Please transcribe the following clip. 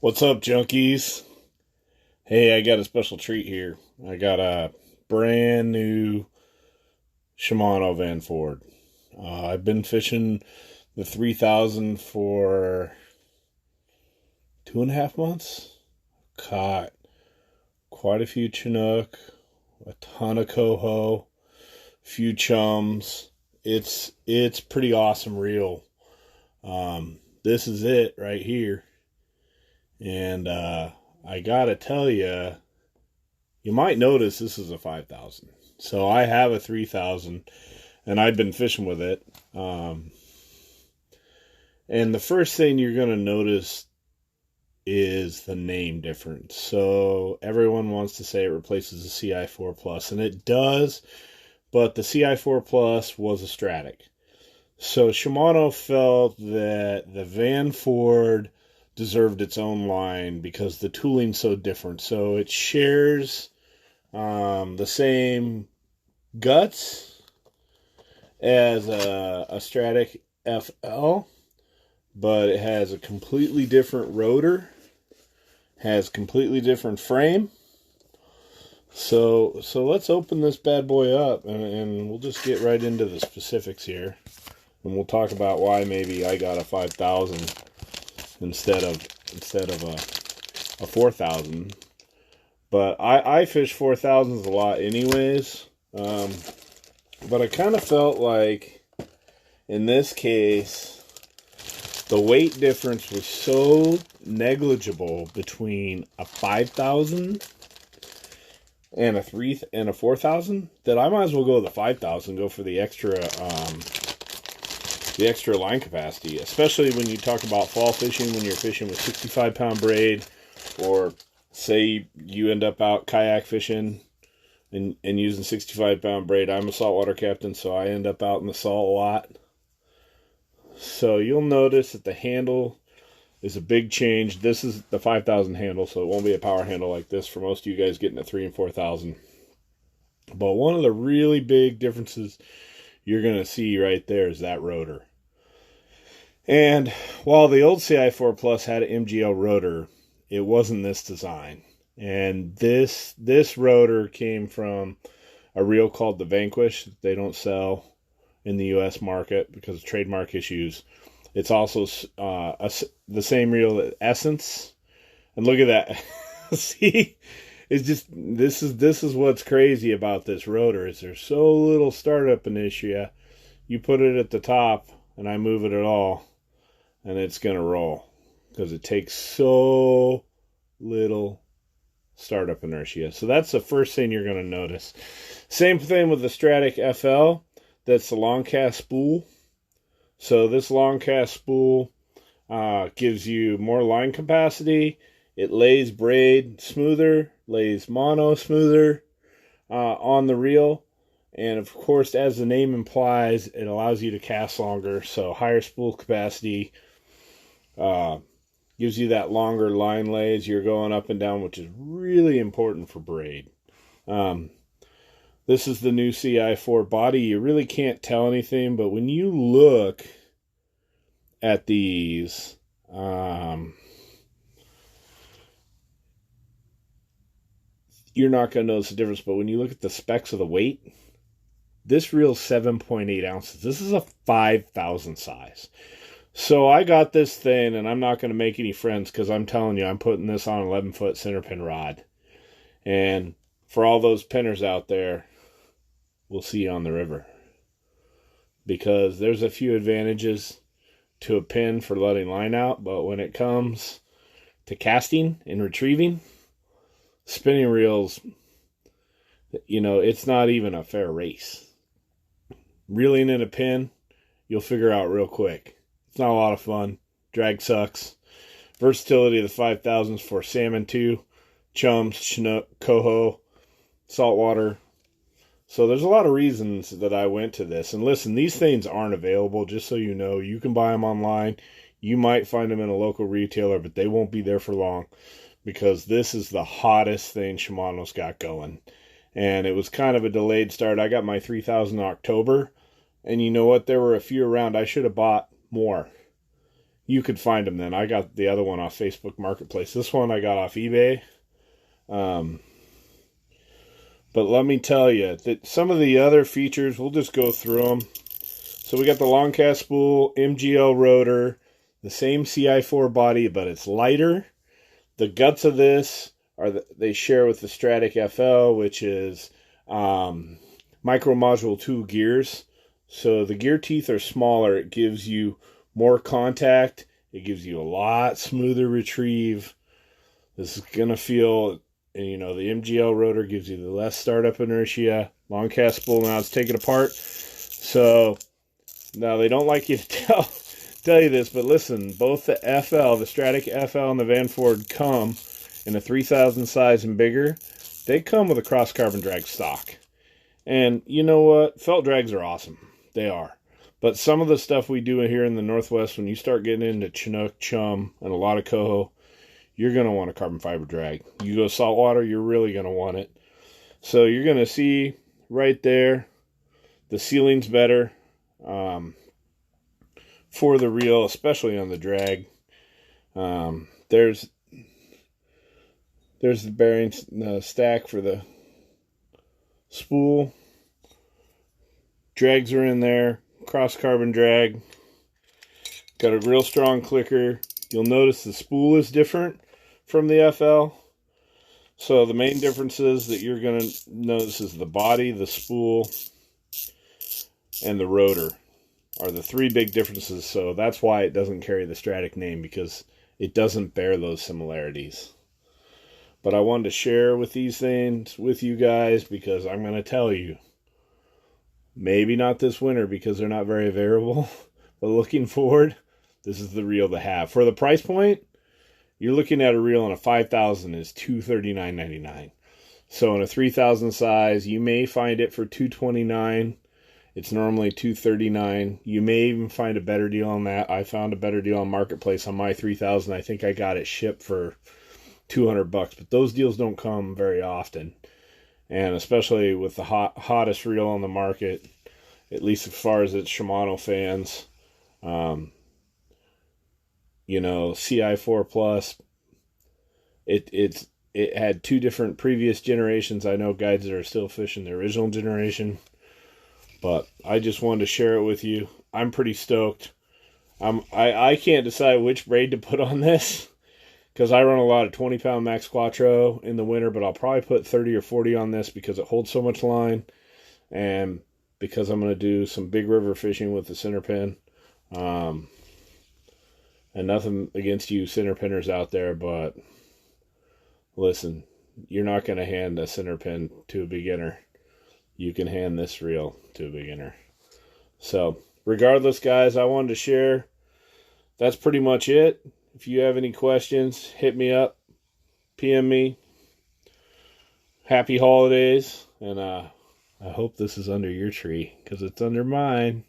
What's up, junkies? Hey, I got a special treat here. I got a brand new Shimano Vanford. I've been fishing the 3000 for 2.5 months. Caught quite a few Chinook, a ton of coho, few chums. It's pretty awesome reel. This is it right here. And I gotta tell you, you might notice this is a 5000. So I have a 3000, and I've been fishing with it. And the first thing you're gonna notice is the name difference. So everyone wants to say it replaces the CI4 Plus, and it does, but the CI4 Plus was a Stratic. So Shimano felt that the Vanford deserved its own line because the tooling's so different. So it shares the same guts as a Stratic FL, but it has a completely different rotor, has completely different frame. So let's open this bad boy up, and we'll just get right into the specifics here, and we'll talk about why maybe I got a 5000 instead of a 4000. But I fish 4000s a lot anyways. But I kind of felt like in this case the weight difference was so negligible between a 5000 and a 4000 that I might as well go with the 5000, go for the extra line capacity, especially when you talk about fall fishing, when you're fishing with 65-pound braid, or say you end up out kayak fishing and using 65-pound braid. I'm a saltwater captain, so I end up out in the salt a lot. So you'll notice that the handle is a big change. This is the 5000 handle, so it won't be a power handle like this for most of you guys getting a 3 and 4000. But one of the really big differences you're going to see right there is that rotor. And while the old CI4 Plus had an MGL rotor, it wasn't this design. And this rotor came from a reel called the Vanquish. They don't sell in the U.S. market because of trademark issues. It's also the same reel that Essence. And look at that. See? It's just, this is what's crazy about this rotor, is there's so little startup inertia. You put it at the top, and I move it at all, and it's going to roll because it takes so little startup inertia. So that's the first thing you're going to notice. Same thing with the Stratic FL. That's the long cast spool. So this long cast spool gives you more line capacity. It lays braid smoother, lays mono smoother on the reel. And of course, as the name implies, it allows you to cast longer. So higher spool capacity gives you that longer line lays. You're going up and down, which is really important for braid. This is the new CI4 body. You really can't tell anything, but when you look at these, you're not going to notice the difference. But when you look at the specs of the weight, this reel's 7.8 ounces. This is a 5000 size. So I got this thing, and I'm not going to make any friends because I'm telling you, I'm putting this on an 11-foot center pin rod. And for all those pinners out there, we'll see you on the river. Because there's a few advantages to a pin for letting line out, but when it comes to casting and retrieving, spinning reels, it's not even a fair race. Reeling in a pin, you'll figure out real quick. It's not a lot of fun. Drag sucks. Versatility of the 5000s for salmon too, chums, chinook, coho, saltwater. So there's a lot of reasons that I went to this. And listen, these things aren't available, just so you know. You can buy them online. You might find them in a local retailer, but they won't be there for long because this is the hottest thing Shimano's got going. And it was kind of a delayed start. I got my 3000 in October, and you know what? There were a few around. I should have bought more. you could find them then. I got the other one off Facebook Marketplace. This one I got off eBay. But let me tell you that some of the other features, we'll just go through them. So we got the long cast spool, MGL rotor, the same CI4 body, but it's lighter. The guts of this they share with the Stratic FL, which is micro module 2 gears. So the gear teeth are smaller. It gives you more contact. It gives you a lot smoother retrieve. This is going to feel, and you know, the MGL rotor gives you the less startup inertia. Long cast spool, now it's taken apart. So now they don't like you to tell you this, but listen, both the FL, the Stratic FL and the Vanford come in a 3000 size and bigger. They come with a cross carbon drag stock. And you know what? Felt drags are awesome. They are. But some of the stuff we do here in the Northwest, when you start getting into Chinook, Chum, and a lot of coho, you're going to want a carbon fiber drag. You go saltwater, you're really going to want it. So you're going to see right there, the sealing's better for the reel, especially on the drag. There's the bearing stack for the spool. Drags are in there. Cross carbon drag. Got a real strong clicker. You'll notice the spool is different from the FL. So the main differences that you're going to notice is the body, the spool, and the rotor are the three big differences. So that's why it doesn't carry the Stratic name, because it doesn't bear those similarities. But I wanted to share with these things with you guys, because I'm going to tell you, maybe not this winter because they're not very variable, but looking forward, this is the reel to have. For the price point, you're looking at a reel in a 5,000 is $239.99. So in a 3,000 size, you may find it for $229. It's normally $239. You may even find a better deal on that. I found a better deal on Marketplace on my 3,000. I think I got it shipped for $200, but those deals don't come very often. And especially with the hottest reel on the market, at least as far as it's Shimano fans, you know, CI4 Plus, it had two different previous generations. I know guides that are still fishing the original generation, but I just wanted to share it with you. I'm pretty stoked. I can't decide which braid to put on this, because I run a lot of 20-pound Max Quattro in the winter, but I'll probably put 30 or 40 on this because it holds so much line, and because I'm going to do some big river fishing with the center pin. And nothing against you center pinners out there, but listen, you're not going to hand a center pin to a beginner. You can hand this reel to a beginner. So, regardless, guys, I wanted to share. That's pretty much it. If you have any questions, hit me up, PM me. Happy holidays, and I hope this is under your tree, because it's under mine.